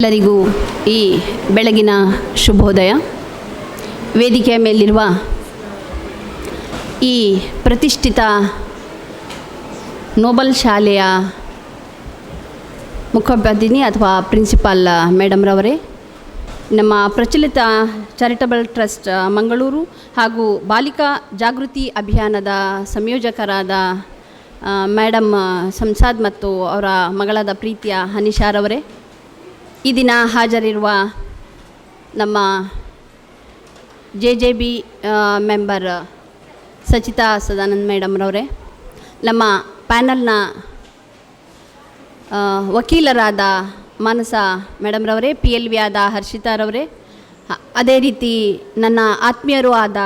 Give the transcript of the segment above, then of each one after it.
ಎಲ್ಲರಿಗೂ ಈ ಬೆಳಗಿನ ಶುಭೋದಯ. ವೇದಿಕೆಯ ಮೇಲಿರುವ ಈ ಪ್ರತಿಷ್ಠಿತ ನೋಬಲ್ ಶಾಲೆಯ ಮುಖೋಪಾಧ್ಯಾಯಿನಿ ಅಥವಾ ಪ್ರಿನ್ಸಿಪಾಲ್ ಮೇಡಮ್ರವರೇ, ನಮ್ಮ ಪ್ರಚಲಿತ ಚಾರಿಟಬಲ್ ಟ್ರಸ್ಟ್ ಮಂಗಳೂರು ಹಾಗೂ ಬಾಲಿಕಾ ಜಾಗೃತಿ ಅಭಿಯಾನದ ಸಂಯೋಜಕರಾದ ಮೇಡಮ್ ಸಂಸಾದ್ ಮತ್ತು ಅವರ ಮಗಳಾದ ಪ್ರೀತಿಯ ಹನಿಶಾರವರೇ, ಈ ದಿನ ಹಾಜರಿರುವ ನಮ್ಮ JJB ಮೆಂಬರ್ ಸಚಿತಾ ಸದಾನಂದ್ ಮೇಡಮ್ರವರೇ, ನಮ್ಮ ಪ್ಯಾನಲ್ನ ವಕೀಲರಾದ ಮಾನಸ ಮೇಡಮ್ರವರೇ, PLV ಆದ ಹರ್ಷಿತಾರವರೇ, ಅದೇ ರೀತಿ ನನ್ನ ಆತ್ಮೀಯರೂ ಆದ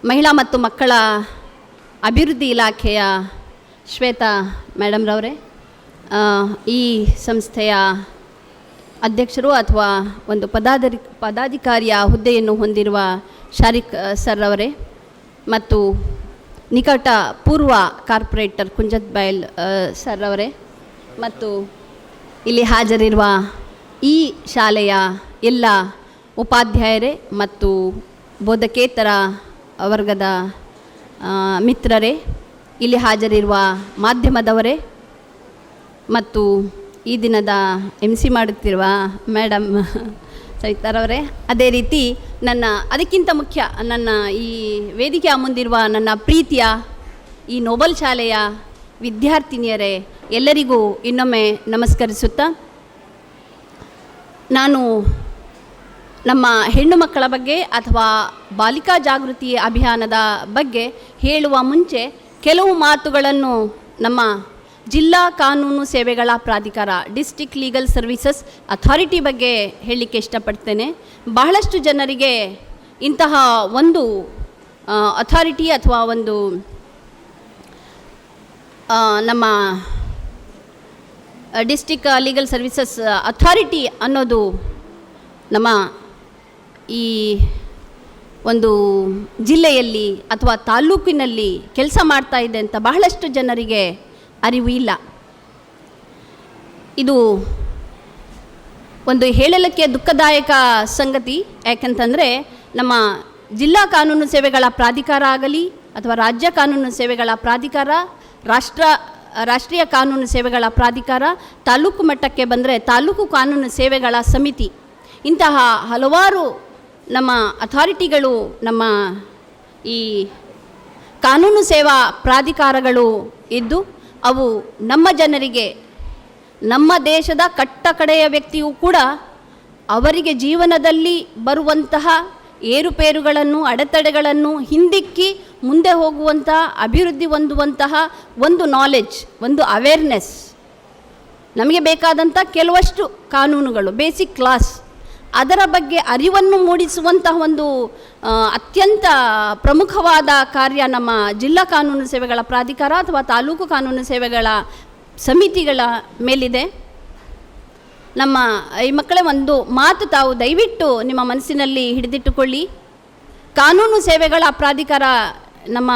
ಮಹಿಳಾ ಮತ್ತು ಮಕ್ಕಳ ಅಭಿವೃದ್ಧಿ ಇಲಾಖೆಯ ಶ್ವೇತಾ ಮೇಡಮ್ರವರೇ, ಈ ಸಂಸ್ಥೆಯ ಅಧ್ಯಕ್ಷರು ಅಥವಾ ಒಂದು ಪದಾಧಿಕಾರಿಯ ಹುದ್ದೆಯನ್ನು ಹೊಂದಿರುವ ಶಾರಿಕ್ ಸರ್ ಅವರೇ, ಮತ್ತು ನಿಕಟ ಪೂರ್ವ ಕಾರ್ಪೊರೇಟರ್ ಕುಂಜತ್ ಬೈಲ್ ಸರ್ ಅವರೇ, ಮತ್ತು ಇಲ್ಲಿ ಹಾಜರಿರುವ ಈ ಶಾಲೆಯ ಎಲ್ಲ ಉಪಾಧ್ಯಾಯರೇ ಮತ್ತು ಬೋಧಕೇತರ ವರ್ಗದ ಮಿತ್ರರೇ, ಇಲ್ಲಿ ಹಾಜರಿರುವ ಮಾಧ್ಯಮದವರೇ ಮತ್ತು ಈ ದಿನದ MC ಮಾಡುತ್ತಿರುವ ಮೇಡಮ್ ಸವಿತಾರವರೇ, ಅದೇ ರೀತಿ ಅದಕ್ಕಿಂತ ಮುಖ್ಯ ನನ್ನ ಈ ವೇದಿಕೆಯ ಮುಂದಿರುವ ನನ್ನ ಪ್ರೀತಿಯ ಈ ನೋಬಲ್ ಶಾಲೆಯ ವಿದ್ಯಾರ್ಥಿನಿಯರೇ, ಎಲ್ಲರಿಗೂ ಇನ್ನೊಮ್ಮೆ ನಮಸ್ಕರಿಸುತ್ತಾ, ನಾನು ನಮ್ಮ ಹೆಣ್ಣು ಮಕ್ಕಳ ಬಗ್ಗೆ ಅಥವಾ ಬಾಲಿಕಾ ಜಾಗೃತಿ ಅಭಿಯಾನದ ಬಗ್ಗೆ ಹೇಳುವ ಮುಂಚೆ ಕೆಲವು ಮಾತುಗಳನ್ನು ನಮ್ಮ ಜಿಲ್ಲಾ ಕಾನೂನು ಸೇವೆಗಳ ಪ್ರಾಧಿಕಾರ ಡಿಸ್ಟ್ರಿಕ್ಟ್ ಲೀಗಲ್ ಸರ್ವಿಸಸ್ ಅಥಾರಿಟಿ ಬಗ್ಗೆ ಹೇಳಲಿಕ್ಕೆ ಇಷ್ಟಪಡ್ತೇನೆ. ಬಹಳಷ್ಟು ಜನರಿಗೆ ಇಂತಹ ಒಂದು ಅಥಾರಿಟಿ ಅಥವಾ ಒಂದು ನಮ್ಮ ಡಿಸ್ಟ್ರಿಕ್ಟ್ ಲೀಗಲ್ ಸರ್ವಿಸಸ್ ಅಥಾರಿಟಿ ಅನ್ನೋದು ನಮ್ಮ ಈ ಒಂದು ಜಿಲ್ಲೆಯಲ್ಲಿ ಅಥವಾ ತಾಲೂಕಿನಲ್ಲಿ ಕೆಲಸ ಮಾಡ್ತಾ ಇದೆ ಅಂತ ಬಹಳಷ್ಟು ಜನರಿಗೆ ಅರಿವು ಇಲ್ಲ. ಇದು ಒಂದು ಹೇಳಲಿಕ್ಕೆ ದುಃಖದಾಯಕ ಸಂಗತಿ. ಯಾಕೆಂತಂದರೆ ನಮ್ಮ ಜಿಲ್ಲಾ ಕಾನೂನು ಸೇವೆಗಳ ಪ್ರಾಧಿಕಾರ ಆಗಲಿ ಅಥವಾ ರಾಜ್ಯ ಕಾನೂನು ಸೇವೆಗಳ ಪ್ರಾಧಿಕಾರ, ರಾಷ್ಟ್ರೀಯ ಕಾನೂನು ಸೇವೆಗಳ ಪ್ರಾಧಿಕಾರ, ತಾಲೂಕು ಮಟ್ಟಕ್ಕೆ ಬಂದರೆ ತಾಲೂಕು ಕಾನೂನು ಸೇವೆಗಳ ಸಮಿತಿ, ಇಂತಹ ಹಲವಾರು ನಮ್ಮ ಅಥಾರಿಟಿಗಳು, ನಮ್ಮ ಈ ಕಾನೂನು ಸೇವಾ ಪ್ರಾಧಿಕಾರಗಳು ಇದ್ದು ಅವು ನಮ್ಮ ಜನರಿಗೆ, ನಮ್ಮ ದೇಶದ ಕಟ್ಟಕಡೆಯ ವ್ಯಕ್ತಿಯೂ ಕೂಡ ಅವರಿಗೆ ಜೀವನದಲ್ಲಿ ಬರುವಂತಹ ಏರುಪೇರುಗಳನ್ನು, ಅಡೆತಡೆಗಳನ್ನು ಹಿಂದಿಕ್ಕಿ ಮುಂದೆ ಹೋಗುವಂಥ, ಅಭಿವೃದ್ಧಿ ಹೊಂದುವಂತಹ ಒಂದು ನಾಲೆಡ್ಜ್, ಒಂದು ಅವೇರ್ನೆಸ್, ನಮಗೆ ಬೇಕಾದಂಥ ಕೆಲವಷ್ಟು ಕಾನೂನುಗಳು, ಬೇಸಿಕ್ ಕ್ಲಾಸ್, ಅದರ ಬಗ್ಗೆ ಅರಿವನ್ನು ಮೂಡಿಸುವಂತಹ ಒಂದು ಅತ್ಯಂತ ಪ್ರಮುಖವಾದ ಕಾರ್ಯ ನಮ್ಮ ಜಿಲ್ಲಾ ಕಾನೂನು ಸೇವೆಗಳ ಪ್ರಾಧಿಕಾರ ಅಥವಾ ತಾಲೂಕು ಕಾನೂನು ಸೇವೆಗಳ ಸಮಿತಿಗಳ ಮೇಲಿದೆ. ನಮ್ಮ ಈ ಮಕ್ಕಳೇ, ಒಂದು ಮಾತು ತಾವು ದಯವಿಟ್ಟು ನಿಮ್ಮ ಮನಸ್ಸಿನಲ್ಲಿ ಹಿಡಿದಿಟ್ಟುಕೊಳ್ಳಿ. ಕಾನೂನು ಸೇವೆಗಳ ಪ್ರಾಧಿಕಾರ ನಮ್ಮ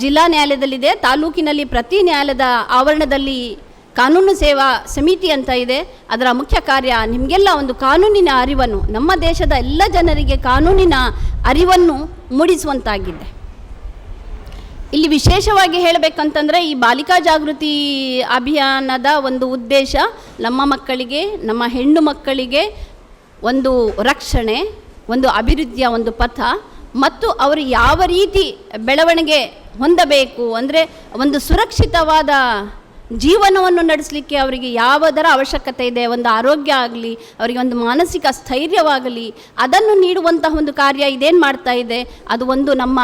ಜಿಲ್ಲಾ ನ್ಯಾಯಾಲಯದಲ್ಲಿದೆ, ತಾಲೂಕಿನಲ್ಲಿ ಪ್ರತಿ ನ್ಯಾಯಾಲಯದ ಆವರಣದಲ್ಲಿ ಕಾನೂನು ಸೇವಾ ಸಮಿತಿ ಅಂತ ಇದೆ. ಅದರ ಮುಖ್ಯ ಕಾರ್ಯ ನಿಮಗೆಲ್ಲ ಒಂದು ಕಾನೂನಿನ ಅರಿವನ್ನು, ನಮ್ಮ ದೇಶದ ಎಲ್ಲ ಜನರಿಗೆ ಕಾನೂನಿನ ಅರಿವನ್ನು ಮೂಡಿಸುವಂತಾಗಿದೆ. ಇಲ್ಲಿ ವಿಶೇಷವಾಗಿ ಹೇಳಬೇಕಂತಂದರೆ, ಈ ಬಾಲಿಕಾ ಜಾಗೃತಿ ಅಭಿಯಾನದ ಒಂದು ಉದ್ದೇಶ ನಮ್ಮ ಮಕ್ಕಳಿಗೆ, ನಮ್ಮ ಹೆಣ್ಣು ಮಕ್ಕಳಿಗೆ ಒಂದು ರಕ್ಷಣೆ, ಒಂದು ಅಭಿವೃದ್ಧಿಯ ಒಂದು ಪಥ ಮತ್ತು ಅವರು ಯಾವ ರೀತಿ ಬೆಳವಣಿಗೆ ಹೊಂದಬೇಕು, ಅಂದರೆ ಒಂದು ಸುರಕ್ಷಿತವಾದ ಜೀವನವನ್ನು ನಡೆಸಲಿಕ್ಕೆ ಅವರಿಗೆ ಯಾವುದರ ಅವಶ್ಯಕತೆ ಇದೆ, ಒಂದು ಆರೋಗ್ಯ ಆಗಲಿ, ಅವರಿಗೆ ಒಂದು ಮಾನಸಿಕ ಸ್ಥೈರ್ಯವಾಗಲಿ, ಅದನ್ನು ನೀಡುವಂತಹ ಒಂದು ಕಾರ್ಯ ಇದೇನು ಮಾಡ್ತಾ ಇದೆ, ಅದು ಒಂದು ನಮ್ಮ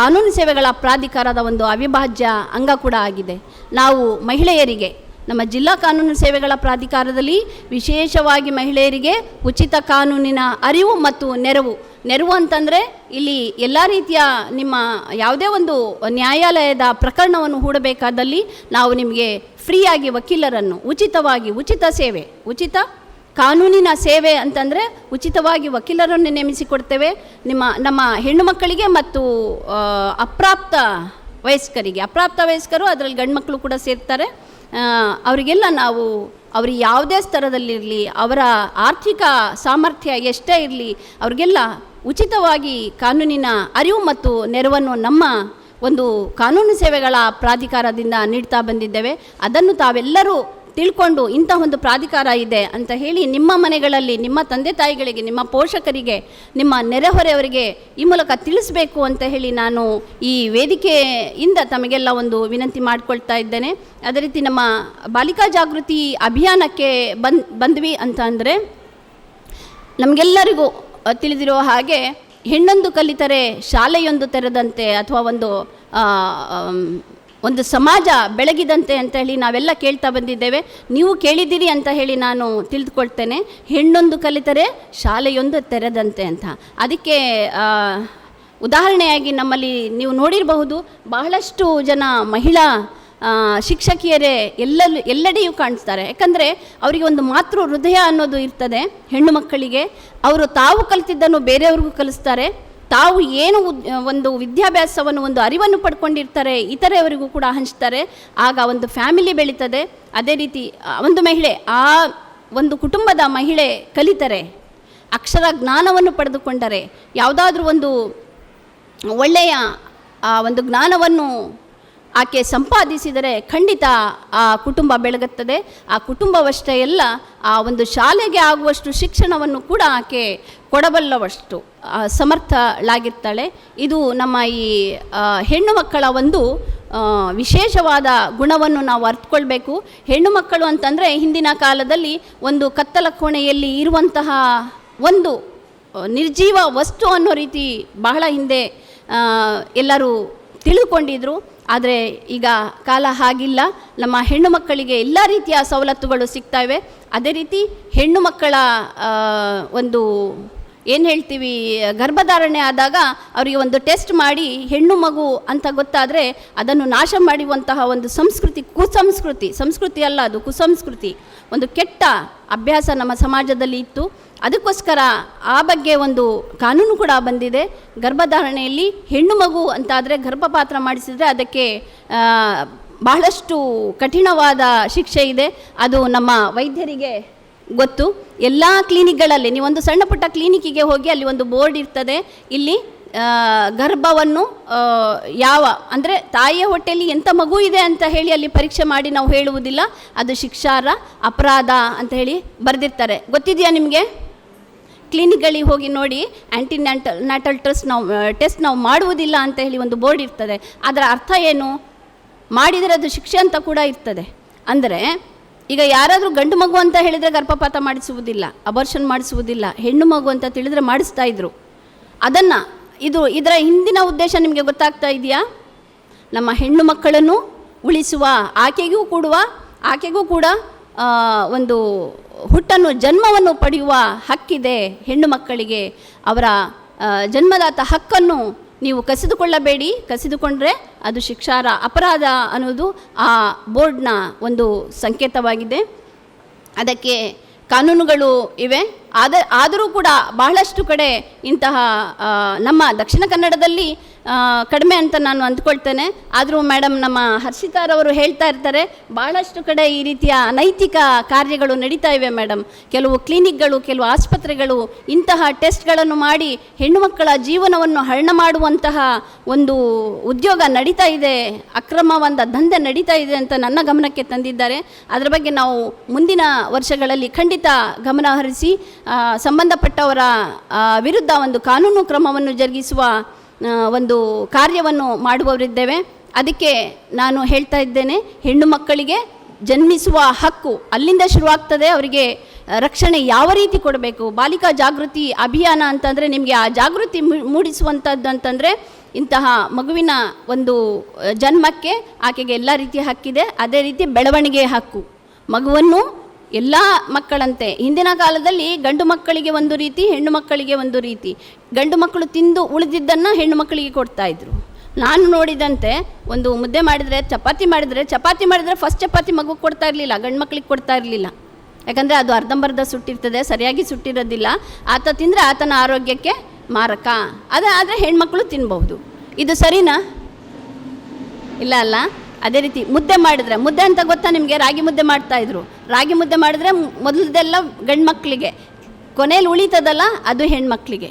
ಕಾನೂನು ಸೇವೆಗಳ ಪ್ರಾಧಿಕಾರದ ಒಂದು ಅವಿಭಾಜ್ಯ ಅಂಗ ಕೂಡ ಆಗಿದೆ. ನಾವು ಮಹಿಳೆಯರಿಗೆ ನಮ್ಮ ಜಿಲ್ಲಾ ಕಾನೂನು ಸೇವೆಗಳ ಪ್ರಾಧಿಕಾರದಲ್ಲಿ ವಿಶೇಷವಾಗಿ ಮಹಿಳೆಯರಿಗೆ ಉಚಿತ ಕಾನೂನಿನ ಅರಿವು ಮತ್ತು ನೆರವು ಅಂತಂದರೆ, ಇಲ್ಲಿ ಎಲ್ಲ ರೀತಿಯ ನಿಮ್ಮ ಯಾವುದೇ ಒಂದು ನ್ಯಾಯಾಲಯದ ಪ್ರಕರಣವನ್ನು ಹೂಡಬೇಕಾದಲ್ಲಿ ನಾವು ನಿಮಗೆ ಫ್ರೀಯಾಗಿ ವಕೀಲರನ್ನು ಉಚಿತ ಸೇವೆ, ಉಚಿತ ಕಾನೂನಿನ ಸೇವೆ ಅಂತಂದರೆ ಉಚಿತವಾಗಿ ವಕೀಲರನ್ನು ನೇಮಿಸಿಕೊಡ್ತೇವೆ. ನಮ್ಮ ಹೆಣ್ಣು ಮಕ್ಕಳಿಗೆ ಮತ್ತು ಅಪ್ರಾಪ್ತ ವಯಸ್ಕರು, ಅದರಲ್ಲಿ ಗಂಡು ಮಕ್ಕಳು ಕೂಡ ಸೇರ್ತಾರೆ, ಅವರಿಗೆಲ್ಲ ನಾವು ಅವರು ಯಾವುದೇ ಸ್ತರದಲ್ಲಿರಲಿ, ಅವರ ಆರ್ಥಿಕ ಸಾಮರ್ಥ್ಯ ಎಷ್ಟೇ ಇರಲಿ, ಅವ್ರಿಗೆಲ್ಲ ಉಚಿತವಾಗಿ ಕಾನೂನಿನ ಅರಿವು ಮತ್ತು ನೆರವನ್ನು ನಮ್ಮ ಒಂದು ಕಾನೂನು ಸೇವೆಗಳ ಪ್ರಾಧಿಕಾರದಿಂದ ನೀಡ್ತಾ ಬಂದಿದ್ದೇವೆ. ಅದನ್ನು ತಾವೆಲ್ಲರೂ ತಿಳ್ಕೊಂಡು ಇಂಥ ಒಂದು ಪ್ರಾಧಿಕಾರ ಇದೆ ಅಂತ ಹೇಳಿ ನಿಮ್ಮ ಮನೆಗಳಲ್ಲಿ ನಿಮ್ಮ ತಂದೆ ತಾಯಿಗಳಿಗೆ, ನಿಮ್ಮ ಪೋಷಕರಿಗೆ, ನಿಮ್ಮ ನೆರೆಹೊರೆಯವರಿಗೆ ಈ ಮೂಲಕ ತಿಳಿಸಬೇಕು ಅಂತ ಹೇಳಿ ನಾನು ಈ ವೇದಿಕೆಯಿಂದ ತಮಗೆಲ್ಲ ಒಂದು ವಿನಂತಿ ಮಾಡಿಕೊಳ್ತಾ ಇದ್ದೇನೆ. ಅದೇ ರೀತಿ ನಮ್ಮ ಬಾಲಿಕಾ ಜಾಗೃತಿ ಅಭಿಯಾನಕ್ಕೆ ಬಂದ್ವಿ ಅಂತ ಅಂದರೆ ನಮಗೆಲ್ಲರಿಗೂ ತಿಳಿದಿರೋ ಹಾಗೆ ಹೆಣ್ಣೊಂದು ಕಲಿತರೆ ಶಾಲೆಯೊಂದು ತೆರೆದಂತೆ ಅಥವಾ ಒಂದು ಸಮಾಜ ಬೆಳಗಿದಂತೆ ಅಂತ ಹೇಳಿ ನಾವೆಲ್ಲ ಕೇಳ್ತಾ ಬಂದಿದ್ದೇವೆ. ನೀವು ಕೇಳಿದ್ದೀರಿ ಅಂತ ಹೇಳಿ ನಾನು ತಿಳಿದುಕೊಳ್ತೇನೆ. ಹೆಣ್ಣೊಂದು ಕಲಿತರೆ ಶಾಲೆಯೊಂದು ತೆರೆದಂತೆ ಅಂತ. ಅದಕ್ಕೆ ಉದಾಹರಣೆಯಾಗಿ ನಮ್ಮಲ್ಲಿ ನೀವು ನೋಡಿರಬಹುದು, ಬಹಳಷ್ಟು ಜನ ಮಹಿಳಾ ಶಿಕ್ಷಕಿಯರೇ ಎಲ್ಲೆಡೆಯೂ ಕಾಣಿಸ್ತಾರೆ. ಯಾಕಂದರೆ ಅವರಿಗೆ ಒಂದು ಮಾತೃ ಹೃದಯ ಅನ್ನೋದು ಇರ್ತದೆ. ಹೆಣ್ಣು ಮಕ್ಕಳಿಗೆ ಅವರು ತಾವು ಕಲಿತಿದ್ದನ್ನು ಬೇರೆಯವ್ರಿಗೂ ಕಲಿಸ್ತಾರೆ. ತಾವು ಏನು ಒಂದು ವಿದ್ಯಾಭ್ಯಾಸವನ್ನು, ಒಂದು ಅರಿವನ್ನು ಪಡ್ಕೊಂಡಿರ್ತಾರೆ, ಇತರೆಯವರಿಗೂ ಕೂಡ ಹಂಚ್ತಾರೆ. ಆಗ ಒಂದು ಫ್ಯಾಮಿಲಿ ಬೆಳೀತದೆ. ಅದೇ ರೀತಿ ಒಂದು ಮಹಿಳೆ, ಆ ಒಂದು ಕುಟುಂಬದ ಮಹಿಳೆ ಕಲಿತರೆ, ಅಕ್ಷರ ಜ್ಞಾನವನ್ನು ಪಡೆದುಕೊಂಡರೆ, ಯಾವುದಾದ್ರೂ ಒಂದು ಒಳ್ಳೆಯ ಒಂದು ಜ್ಞಾನವನ್ನು ಆಕೆ ಸಂಪಾದಿಸಿದರೆ ಖಂಡಿತ ಆ ಕುಟುಂಬ ಬೆಳಗುತ್ತದೆ. ಆ ಕುಟುಂಬವಷ್ಟೇ ಎಲ್ಲ ಆ ಒಂದು ಶಾಲೆಗೆ ಆಗುವಷ್ಟು ಶಿಕ್ಷಣವನ್ನು ಕೂಡ ಆಕೆ ಕೊಡಬಲ್ಲವಷ್ಟು ಸಮರ್ಥಳಾಗಿರ್ತಾಳೆ. ಇದು ನಮ್ಮ ಈ ಹೆಣ್ಣು ಮಕ್ಕಳ ಒಂದು ವಿಶೇಷವಾದ ಗುಣವನ್ನು ನಾವು ಅರ್ಥಕೊಳ್ಬೇಕು. ಹೆಣ್ಣು ಮಕ್ಕಳು ಅಂತಂದರೆ ಹಿಂದಿನ ಕಾಲದಲ್ಲಿ ಒಂದು ಕತ್ತಲ ಕೋಣೆಯಲ್ಲಿ ಇರುವಂತಹ ಒಂದು ನಿರ್ಜೀವ ವಸ್ತು ಅನ್ನೋ ರೀತಿ ಬಹಳ ಹಿಂದೆ ಎಲ್ಲರೂ ತಿಳಿದುಕೊಂಡಿದ್ರು. ಆದರೆ ಈಗ ಕಾಲ ಹಾಗಿಲ್ಲ. ನಮ್ಮ ಹೆಣ್ಣು ಮಕ್ಕಳಿಗೆ ಎಲ್ಲ ರೀತಿಯ ಸವಲತ್ತುಗಳು ಸಿಗ್ತಾ ಇವೆ. ಅದೇ ರೀತಿ ಹೆಣ್ಣು ಮಕ್ಕಳ ಒಂದು ಏನು ಹೇಳ್ತೀವಿ, ಗರ್ಭಧಾರಣೆ ಆದಾಗ ಅವರಿಗೆ ಒಂದು ಟೆಸ್ಟ್ ಮಾಡಿ ಹೆಣ್ಣು ಮಗು ಅಂತ ಗೊತ್ತಾದರೆ ಅದನ್ನು ನಾಶ ಮಾಡುವಂತಹ ಒಂದು ಸಂಸ್ಕೃತಿ ಅಲ್ಲ, ಅದು ಕುಸಂಸ್ಕೃತಿ, ಒಂದು ಕೆಟ್ಟ ಅಭ್ಯಾಸ ನಮ್ಮ ಸಮಾಜದಲ್ಲಿ ಇತ್ತು. ಅದಕ್ಕೋಸ್ಕರ ಆ ಬಗ್ಗೆ ಒಂದು ಕಾನೂನು ಕೂಡ ಬಂದಿದೆ. ಗರ್ಭಧಾರಣೆಯಲ್ಲಿ ಹೆಣ್ಣು ಮಗು ಅಂತಾದರೆ ಗರ್ಭಪಾತ್ರ ಮಾಡಿಸಿದರೆ ಅದಕ್ಕೆ ಬಹಳಷ್ಟು ಕಠಿಣವಾದ ಶಿಕ್ಷೆ ಇದೆ. ಅದು ನಮ್ಮ ವೈದ್ಯರಿಗೆ ಗೊತ್ತು. ಎಲ್ಲ ಕ್ಲಿನಿಕ್ಗಳಲ್ಲಿ ನೀವೊಂದು ಸಣ್ಣ ಪುಟ್ಟ ಕ್ಲಿನಿಕ್ಕಿಗೆ ಹೋಗಿ ಅಲ್ಲಿ ಒಂದು ಬೋರ್ಡ್ ಇರ್ತದೆ. ಇಲ್ಲಿ ಗರ್ಭವನ್ನು ಅಂದರೆ ತಾಯಿಯ ಹೊಟ್ಟೆಯಲ್ಲಿ ಎಂಥ ಮಗು ಇದೆ ಅಂತ ಹೇಳಿ ಅಲ್ಲಿ ಪರೀಕ್ಷೆ ಮಾಡಿ ನಾವು ಹೇಳುವುದಿಲ್ಲ. ಅದು ಶಿಕ್ಷಾರ್ಹ ಅಪರಾಧ ಅಂತ ಹೇಳಿ ಬರೆದಿರ್ತಾರೆ. ಗೊತ್ತಿದೆಯಾ ನಿಮಗೆ? ಕ್ಲಿನಿಕ್ಗಳಿಗೆ ಹೋಗಿ ನೋಡಿ, ಆ್ಯಂಟಿನ್ಯಾಟಲ್ ಟೆಸ್ಟ್ ನಾವು ಮಾಡುವುದಿಲ್ಲ ಅಂತ ಹೇಳಿ ಒಂದು ಬೋರ್ಡ್ ಇರ್ತದೆ. ಅದರ ಅರ್ಥ ಏನು? ಮಾಡಿದರೆ ಅದು ಶಿಕ್ಷೆ ಅಂತ ಕೂಡ ಇರ್ತದೆ. ಅಂದರೆ ಈಗ ಯಾರಾದರೂ ಗಂಡು ಮಗು ಅಂತ ಹೇಳಿದರೆ ಗರ್ಭಪಾತ ಮಾಡಿಸುವುದಿಲ್ಲ, ಅಬಾರ್ಷನ್ ಮಾಡಿಸುವುದಿಲ್ಲ. ಹೆಣ್ಣು ಮಗು ಅಂತ ತಿಳಿದರೆ ಮಾಡಿಸ್ತಾ ಇದ್ರು. ಅದನ್ನು ಇದರ ಹಿಂದಿನ ಉದ್ದೇಶ ನಿಮಗೆ ಗೊತ್ತಾಗ್ತಾ ಇದೆಯಾ? ನಮ್ಮ ಹೆಣ್ಣು ಮಕ್ಕಳನ್ನು ಉಳಿಸುವ, ಆಕೆಗೂ ಕೂಡ ಒಂದು ಹುಟ್ಟನ್ನು, ಜನ್ಮವನ್ನು ಪಡೆಯುವ ಹಕ್ಕಿದೆ ಹೆಣ್ಣು ಮಕ್ಕಳಿಗೆ. ಅವರ ಜನ್ಮದಾತ ಹಕ್ಕನ್ನು ನೀವು ಕಸಿದುಕೊಳ್ಳಬೇಡಿ. ಕಸಿದುಕೊಂಡ್ರೆ ಅದು ಶಿಕ್ಷಾರ್ಹ ಅಪರಾಧ ಅನ್ನೋದು ಆ ಬೋರ್ಡ್ನ ಒಂದು ಸಂಕೇತವಾಗಿದೆ. ಅದಕ್ಕೆ ಕಾನೂನುಗಳು ಇವೆ. ಆದರೂ ಕೂಡ ಬಹಳಷ್ಟು ಕಡೆ ಇಂತಹ ನಮ್ಮ ದಕ್ಷಿಣ ಕನ್ನಡದಲ್ಲಿ ಕಡಿಮೆ ಅಂತ ನಾನು ಅಂದ್ಕೊಳ್ತೇನೆ. ಆದರೂ ಮೇಡಮ್ ನಮ್ಮ ಹರ್ಷಿತಾರವರು ಹೇಳ್ತಾ ಇರ್ತಾರೆ, ಭಾಳಷ್ಟು ಕಡೆ ಈ ರೀತಿಯ ಅನೈತಿಕ ಕಾರ್ಯಗಳು ನಡೀತಾ ಇವೆ ಮೇಡಮ್. ಕೆಲವು ಕ್ಲಿನಿಕ್ಗಳು, ಕೆಲವು ಆಸ್ಪತ್ರೆಗಳು ಇಂತಹ ಟೆಸ್ಟ್ಗಳನ್ನು ಮಾಡಿ ಹೆಣ್ಣು ಮಕ್ಕಳ ಜೀವನವನ್ನು ಹರಣ ಮಾಡುವಂತಹ ಒಂದು ಉದ್ಯೋಗ ನಡೀತಾ ಇದೆ, ಅಕ್ರಮವಾದ ದಂಧೆ ನಡೀತಾ ಇದೆ ಅಂತ ನನ್ನ ಗಮನಕ್ಕೆ ತಂದಿದ್ದಾರೆ. ಅದರ ಬಗ್ಗೆ ನಾವು ಮುಂದಿನ ವರ್ಷಗಳಲ್ಲಿ ಖಂಡಿತ ಗಮನ ಹರಿಸಿ ಸಂಬಂಧಪಟ್ಟವರ ವಿರುದ್ಧ ಒಂದು ಕಾನೂನು ಕ್ರಮವನ್ನು ಜರುಗಿಸುವ ಒಂದು ಕಾರ್ಯವನ್ನು ಮಾಡುವವರಿದ್ದೇವೆ. ಅದಕ್ಕೆ ನಾನು ಹೇಳ್ತಾ ಇದ್ದೇನೆ, ಹೆಣ್ಣು ಮಕ್ಕಳಿಗೆ ಜನ್ಮಿಸುವ ಹಕ್ಕು ಅಲ್ಲಿಂದ ಶುರುವಾಗ್ತದೆ. ಅವರಿಗೆ ರಕ್ಷಣೆ ಯಾವ ರೀತಿ ಕೊಡಬೇಕು, ಬಾಲಿಕಾ ಜಾಗೃತಿ ಅಭಿಯಾನ ಅಂತಂದರೆ ನಿಮಗೆ ಆ ಜಾಗೃತಿ ಮೂಡಿಸುವಂಥದ್ದು ಅಂತಂದರೆ ಇಂತಹ ಮಗುವಿನ ಒಂದು ಜನ್ಮಕ್ಕೆ ಆಕೆಗೆ ಎಲ್ಲ ರೀತಿಯ ಹಕ್ಕಿದೆ. ಅದೇ ರೀತಿ ಬೆಳವಣಿಗೆ ಹಕ್ಕು, ಮಗುವನ್ನು ಎಲ್ಲ ಮಕ್ಕಳಂತೆ. ಹಿಂದಿನ ಕಾಲದಲ್ಲಿ ಗಂಡು ಮಕ್ಕಳಿಗೆ ಒಂದು ರೀತಿ, ಹೆಣ್ಣು ಮಕ್ಕಳಿಗೆ ಒಂದು ರೀತಿ. ಗಂಡು ಮಕ್ಕಳು ತಿಂದು ಉಳಿದಿದ್ದನ್ನು ಹೆಣ್ಣು ಮಕ್ಕಳಿಗೆ ಕೊಡ್ತಾಯಿದ್ರು. ನಾನು ನೋಡಿದಂತೆ ಒಂದು ಮುದ್ದೆ ಮಾಡಿದರೆ, ಚಪಾತಿ ಮಾಡಿದರೆ ಫಸ್ಟ್ ಚಪಾತಿ ಮಗು ಕೊಡ್ತಾ ಇರಲಿಲ್ಲ, ಗಂಡು ಮಕ್ಕಳಿಗೆ ಕೊಡ್ತಾ ಇರಲಿಲ್ಲ. ಯಾಕಂದರೆ ಅದು ಅರ್ಧಂಬರ್ಧ ಸುಟ್ಟಿರ್ತದೆ, ಸರಿಯಾಗಿ ಸುಟ್ಟಿರೋದಿಲ್ಲ. ಆತ ತಿಂದರೆ ಆತನ ಆರೋಗ್ಯಕ್ಕೆ ಮಾರಕ. ಆದರೆ ಹೆಣ್ಮಕ್ಳು ತಿನ್ಬಹುದು. ಇದು ಸರಿನಾ? ಇಲ್ಲ ಅಲ್ಲ. ಅದೇ ರೀತಿ ಮುದ್ದೆ ಮಾಡಿದ್ರೆ, ಮುದ್ದೆ ಅಂತ ಗೊತ್ತಾ ನಿಮಗೆ? ರಾಗಿ ಮುದ್ದೆ ಮಾಡ್ತಾಯಿದ್ರು. ರಾಗಿ ಮುದ್ದೆ ಮಾಡಿದ್ರೆ ಮೊದಲದೆಲ್ಲ ಗಂಡು ಮಕ್ಕಳಿಗೆ, ಕೊನೆಯಲ್ಲಿ ಉಳಿತದಲ್ಲ ಅದು ಹೆಣ್ಮಕ್ಳಿಗೆ.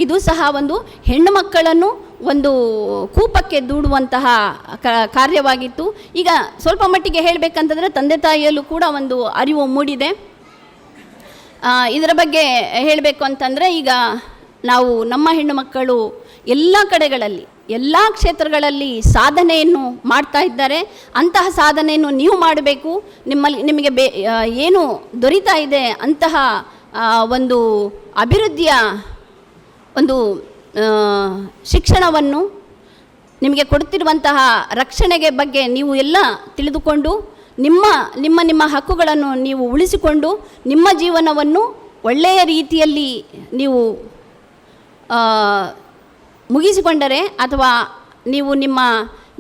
ಇದು ಸಹ ಒಂದು ಹೆಣ್ಣು ಮಕ್ಕಳನ್ನು ಒಂದು ಕೂಪಕ್ಕೆ ದೂಡುವಂತಹ ಕಾರ್ಯವಾಗಿತ್ತು. ಈಗ ಸ್ವಲ್ಪ ಮಟ್ಟಿಗೆ ಹೇಳಬೇಕಂತಂದರೆ ತಂದೆ ತಾಯಿಯಲ್ಲೂ ಕೂಡ ಒಂದು ಅರಿವು ಮೂಡಿದೆ. ಇದರ ಬಗ್ಗೆ ಹೇಳಬೇಕು ಅಂತಂದರೆ, ಈಗ ನಾವು ನಮ್ಮ ಹೆಣ್ಣು ಮಕ್ಕಳು ಎಲ್ಲ ಕಡೆಗಳಲ್ಲಿ, ಎಲ್ಲ ಕ್ಷೇತ್ರಗಳಲ್ಲಿ ಸಾಧನೆಯನ್ನು ಮಾಡ್ತಾ ಇದ್ದಾರೆ. ಅಂತಹ ಸಾಧನೆಯನ್ನು ನೀವು ಮಾಡಬೇಕು. ನಿಮಗೆ ಏನು ದೊರೀತಾ ಇದೆ ಅಂತಹ ಒಂದು ಅಭಿವೃದ್ಧಿಯ ಒಂದು ಶಿಕ್ಷಣವನ್ನು, ನಿಮಗೆ ಕೊಡುತ್ತಿರುವಂತಹ ರಕ್ಷಣೆಗೆ ಬಗ್ಗೆ ನೀವು ಎಲ್ಲ ತಿಳಿದುಕೊಂಡು ನಿಮ್ಮ ಹಕ್ಕುಗಳನ್ನು ನೀವು ಉಳಿಸಿಕೊಂಡು ನಿಮ್ಮ ಜೀವನವನ್ನು ಒಳ್ಳೆಯ ರೀತಿಯಲ್ಲಿ ನೀವು ಮುಗಿಸಿಕೊಂಡರೆ, ಅಥವಾ ನೀವು ನಿಮ್ಮ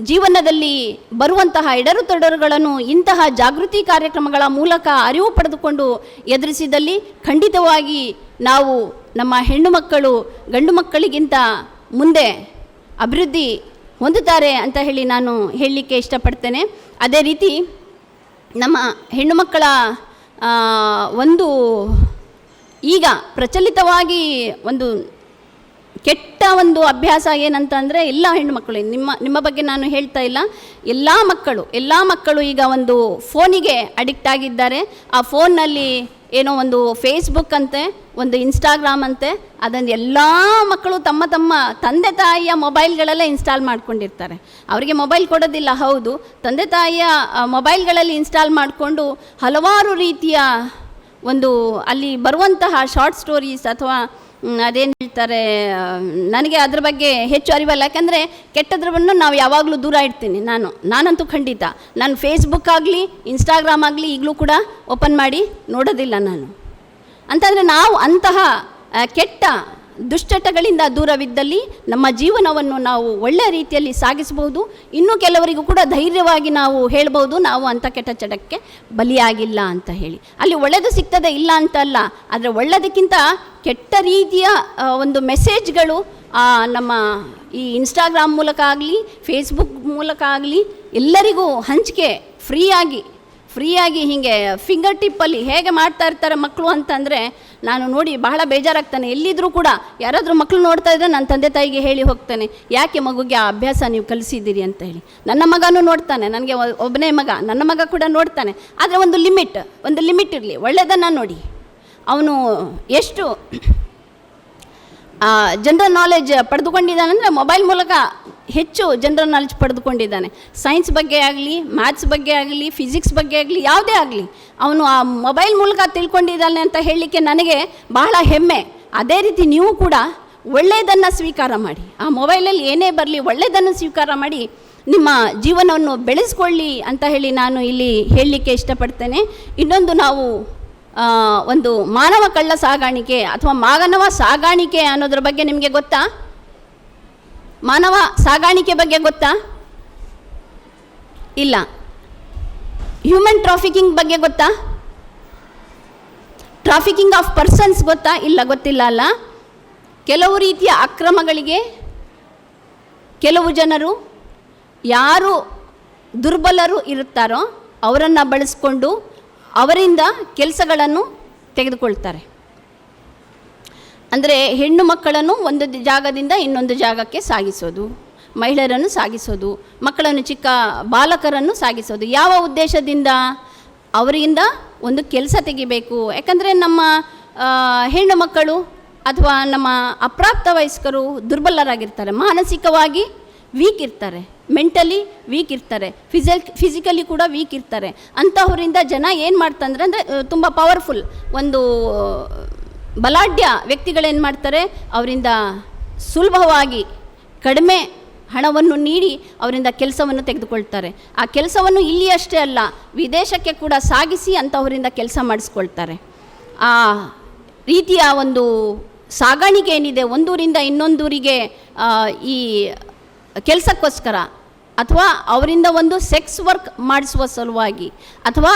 ಜೀವನದಲ್ಲಿ ಬರುವಂತಹ ಎಡರುತೊಡರುಗಳನ್ನು ಇಂತಹ ಜಾಗೃತಿ ಕಾರ್ಯಕ್ರಮಗಳ ಮೂಲಕ ಅರಿವು ಪಡೆದುಕೊಂಡು ಎದುರಿಸಿದಲ್ಲಿ ಖಂಡಿತವಾಗಿ ನಾವು ನಮ್ಮ ಹೆಣ್ಣು ಮಕ್ಕಳು ಗಂಡು ಮಕ್ಕಳಿಗಿಂತ ಮುಂದೆ ಅಭಿವೃದ್ಧಿ ಹೊಂದುತ್ತಾರೆ ಅಂತ ಹೇಳಿ ನಾನು ಹೇಳಲಿಕ್ಕೆ ಇಷ್ಟಪಡ್ತೇನೆ. ಅದೇ ರೀತಿ ನಮ್ಮ ಹೆಣ್ಣು ಮಕ್ಕಳ ಒಂದು ಈಗ ಪ್ರಚಲಿತವಾಗಿ ಒಂದು ಕೆಟ್ಟ ಒಂದು ಅಭ್ಯಾಸ ಏನಂತಂದರೆ, ಎಲ್ಲ ಹೆಣ್ಣುಮಕ್ಕಳು, ನಿಮ್ಮ ಬಗ್ಗೆ ನಾನು ಹೇಳ್ತಾ ಇಲ್ಲ, ಎಲ್ಲ ಮಕ್ಕಳು ಈಗ ಒಂದು ಫೋನಿಗೆ ಅಡಿಕ್ಟ್ ಆಗಿದ್ದಾರೆ. ಆ ಫೋನ್ನಲ್ಲಿ ಏನೋ ಒಂದು ಫೇಸ್ಬುಕ್ ಅಂತೆ, ಒಂದು ಇನ್ಸ್ಟಾಗ್ರಾಮ್ ಅಂತೆ, ಅದನ್ನು ಎಲ್ಲ ಮಕ್ಕಳು ತಮ್ಮ ತಂದೆ ತಾಯಿಯ ಮೊಬೈಲ್ಗಳಲ್ಲೇ ಇನ್ಸ್ಟಾಲ್ ಮಾಡ್ಕೊಂಡಿರ್ತಾರೆ. ಅವರಿಗೆ ಮೊಬೈಲ್ ಕೊಡೋದಿಲ್ಲ, ಹೌದು, ತಂದೆ ತಾಯಿಯ ಮೊಬೈಲ್ಗಳಲ್ಲಿ ಇನ್ಸ್ಟಾಲ್ ಮಾಡಿಕೊಂಡು ಹಲವಾರು ರೀತಿಯ ಒಂದು ಅಲ್ಲಿ ಬರುವಂತಹ ಶಾರ್ಟ್ ಸ್ಟೋರೀಸ್ ಅಥವಾ ಅದೇನು ಹೇಳ್ತಾರೆ, ನನಗೆ ಅದ್ರ ಬಗ್ಗೆ ಹೆಚ್ಚು ಅರಿವಲ್ಲ. ಯಾಕಂದರೆ ಕೆಟ್ಟದ್ರವನ್ನು ನಾವು ಯಾವಾಗಲೂ ದೂರ ಇಡ್ತೀನಿ. ನಾನಂತೂ ಖಂಡಿತ ನಾನು ಫೇಸ್ಬುಕ್ ಆಗಲಿ ಇನ್ಸ್ಟಾಗ್ರಾಮ್ ಆಗಲಿ ಈಗಲೂ ಕೂಡ ಓಪನ್ ಮಾಡಿ ನೋಡೋದಿಲ್ಲ ನಾನು. ಅಂತಂದರೆ ನಾವು ಅಂತಹ ಕೆಟ್ಟ ದುಶ್ಚಟಗಳಿಂದ ದೂರವಿದ್ದಲ್ಲಿ ನಮ್ಮ ಜೀವನವನ್ನು ನಾವು ಒಳ್ಳೆಯ ರೀತಿಯಲ್ಲಿ ಸಾಗಿಸಬಹುದು. ಇನ್ನೂ ಕೆಲವರಿಗೂ ಕೂಡ ಧೈರ್ಯವಾಗಿ ನಾವು ಹೇಳ್ಬೋದು, ನಾವು ಅಂಥ ಕೆಟ್ಟ ಚಟಕ್ಕೆ ಬಲಿಯಾಗಿಲ್ಲ ಅಂತ ಹೇಳಿ. ಅಲ್ಲಿ ಒಳ್ಳೆಯದು ಸಿಗ್ತದೆ ಇಲ್ಲ ಅಂತಲ್ಲ, ಆದರೆ ಒಳ್ಳೆಯದಕ್ಕಿಂತ ಕೆಟ್ಟ ರೀತಿಯ ಒಂದು ಮೆಸೇಜ್ಗಳು ನಮ್ಮ ಈ ಇನ್ಸ್ಟಾಗ್ರಾಮ್ ಮೂಲಕ ಆಗಲಿ ಫೇಸ್ಬುಕ್ ಮೂಲಕ ಆಗಲಿ ಎಲ್ಲರಿಗೂ ಹಂಚಿಕೆ ಫ್ರೀಯಾಗಿ ಹೀಗೆ ಫಿಂಗರ್ ಟಿಪ್ಪಲ್ಲಿ ಹೇಗೆ ಮಾಡ್ತಾ ಇರ್ತಾರೆ ಮಕ್ಕಳು ಅಂತಂದರೆ ನಾನು ನೋಡಿ ಬಹಳ ಬೇಜಾರಾಗ್ತಾನೆ. ಎಲ್ಲಿದ್ದರೂ ಕೂಡ ಯಾರಾದರೂ ಮಕ್ಕಳು ನೋಡ್ತಾ ಇದ್ದರೆ ನನ್ನ ತಂದೆ ತಾಯಿಗೆ ಹೇಳಿ ಹೋಗ್ತಾನೆ, ಯಾಕೆ ಮಗುಗೆ ಆ ಅಭ್ಯಾಸ ನೀವು ಕಲಿಸಿದ್ದೀರಿ ಅಂತ ಹೇಳಿ. ನನ್ನ ಮಗನೂ ನೋಡ್ತಾನೆ, ನನಗೆ ಒಬ್ಬನೇ ಮಗ, ನನ್ನ ಮಗ ಕೂಡ ನೋಡ್ತಾನೆ. ಆದರೆ ಒಂದು ಲಿಮಿಟ್ ಇರಲಿ, ಒಳ್ಳೆಯದನ್ನು ನೋಡಿ. ಅವನು ಎಷ್ಟು ಜನರಲ್ ನಾಲೆಜ್ ಪಡೆದುಕೊಂಡಿದ್ದಾನೆ ಅಂದರೆ ಮೊಬೈಲ್ ಮೂಲಕ ಹೆಚ್ಚು ಜನರಲ್ ನಾಲೆಜ್ ಪಡೆದುಕೊಂಡಿದ್ದಾನೆ. ಸೈನ್ಸ್ ಬಗ್ಗೆ ಆಗಲಿ, ಮ್ಯಾಥ್ಸ್ ಬಗ್ಗೆ ಆಗಲಿ, ಫಿಸಿಕ್ಸ್ ಬಗ್ಗೆ ಆಗಲಿ, ಯಾವುದೇ ಆಗಲಿ ಅವನು ಆ ಮೊಬೈಲ್ ಮೂಲಕ ತಿಳ್ಕೊಂಡಿದ್ದಾನೆ ಅಂತ ಹೇಳಲಿಕ್ಕೆ ನನಗೆ ಬಹಳ ಹೆಮ್ಮೆ. ಅದೇ ರೀತಿ ನೀವು ಕೂಡ ಒಳ್ಳೆಯದನ್ನು ಸ್ವೀಕಾರ ಮಾಡಿ, ಆ ಮೊಬೈಲಲ್ಲಿ ಏನೇ ಬರಲಿ ಒಳ್ಳೆಯದನ್ನು ಸ್ವೀಕಾರ ಮಾಡಿ ನಿಮ್ಮ ಜೀವನವನ್ನು ಬೆಳೆಸ್ಕೊಳ್ಳಿ ಅಂತ ಹೇಳಿ ನಾನು ಇಲ್ಲಿ ಹೇಳಲಿಕ್ಕೆ ಇಷ್ಟಪಡ್ತೇನೆ. ಇನ್ನೊಂದು, ನಾವು ಒಂದು ಮಾನವ ಕಳ್ಳ ಸಾಗಾಣಿಕೆ ಅಥವಾ ಮಾನವ ಸಾಗಾಣಿಕೆ ಅನ್ನೋದ್ರ ಬಗ್ಗೆ ನಿಮಗೆ ಗೊತ್ತಾ? ಮಾನವ ಸಾಗಾಣಿಕೆ ಬಗ್ಗೆ ಗೊತ್ತಾ? ಇಲ್ಲ. ಹ್ಯೂಮನ್ ಟ್ರಾಫಿಕಿಂಗ್ ಬಗ್ಗೆ ಗೊತ್ತಾ? ಟ್ರಾಫಿಕಿಂಗ್ ಆಫ್ ಪರ್ಸನ್ಸ್ ಗೊತ್ತಾ? ಇಲ್ಲ, ಗೊತ್ತಿಲ್ಲ ಅಲ್ಲ. ಕೆಲವು ರೀತಿಯ ಅಕ್ರಮಗಳಿಗೆ ಕೆಲವು ಜನರು, ಯಾರು ದುರ್ಬಲರು ಇರುತ್ತಾರೋ ಅವರನ್ನು ಬಳಸಿಕೊಂಡು ಅವರಿಂದ ಕೆಲಸಗಳನ್ನು ತೆಗೆದುಕೊಳ್ತಾರೆ. ಅಂದರೆ ಹೆಣ್ಣು ಮಕ್ಕಳನ್ನು ಒಂದು ಜಾಗದಿಂದ ಇನ್ನೊಂದು ಜಾಗಕ್ಕೆ ಸಾಗಿಸೋದು, ಮಹಿಳೆಯರನ್ನು ಸಾಗಿಸೋದು, ಮಕ್ಕಳನ್ನು, ಚಿಕ್ಕ ಬಾಲಕರನ್ನು ಸಾಗಿಸೋದು. ಯಾವ ಉದ್ದೇಶದಿಂದ? ಅವರಿಂದ ಒಂದು ಕೆಲಸ ತೆಗಿಬೇಕು. ಯಾಕಂದರೆ ನಮ್ಮ ಹೆಣ್ಣು ಮಕ್ಕಳು ಅಥವಾ ನಮ್ಮ ಅಪ್ರಾಪ್ತ ವಯಸ್ಕರು ದುರ್ಬಲರಾಗಿರ್ತಾರೆ, ಮಾನಸಿಕವಾಗಿ ವೀಕ್ ಇರ್ತಾರೆ, ಮೆಂಟಲಿ ವೀಕ್ ಇರ್ತಾರೆ, ಫಿಸಿಕಲಿ ಕೂಡ ವೀಕ್ ಇರ್ತಾರೆ. ಅಂಥವರಿಂದ ಜನ ಏನು ಮಾಡ್ತಂದ್ರೆ ತುಂಬ ಪವರ್ಫುಲ್ ಒಂದು ಬಲಾಢ್ಯ ವ್ಯಕ್ತಿಗಳೇನು ಮಾಡ್ತಾರೆ, ಅವರಿಂದ ಸುಲಭವಾಗಿ ಕಡಿಮೆ ಹಣವನ್ನು ನೀಡಿ ಅವರಿಂದ ಕೆಲಸವನ್ನು ತೆಗೆದುಕೊಳ್ತಾರೆ. ಆ ಕೆಲಸವನ್ನು ಇಲ್ಲಿ ಅಷ್ಟೇ ಅಲ್ಲ, ವಿದೇಶಕ್ಕೆ ಕೂಡ ಸಾಗಿಸಿ ಅಂಥವರಿಂದ ಕೆಲಸ ಮಾಡಿಸ್ಕೊಳ್ತಾರೆ. ಆ ರೀತಿಯ ಒಂದು ಸಾಗಾಣಿಕೆ ಏನಿದೆ, ಒಂದೂರಿಂದ ಇನ್ನೊಂದೂರಿಗೆ ಈ ಕೆಲಸಕ್ಕೋಸ್ಕರ ಅಥವಾ ಅವರಿಂದ ಒಂದು ಸೆಕ್ಸ್ ವರ್ಕ್ ಮಾಡಿಸುವ ಸಲುವಾಗಿ ಅಥವಾ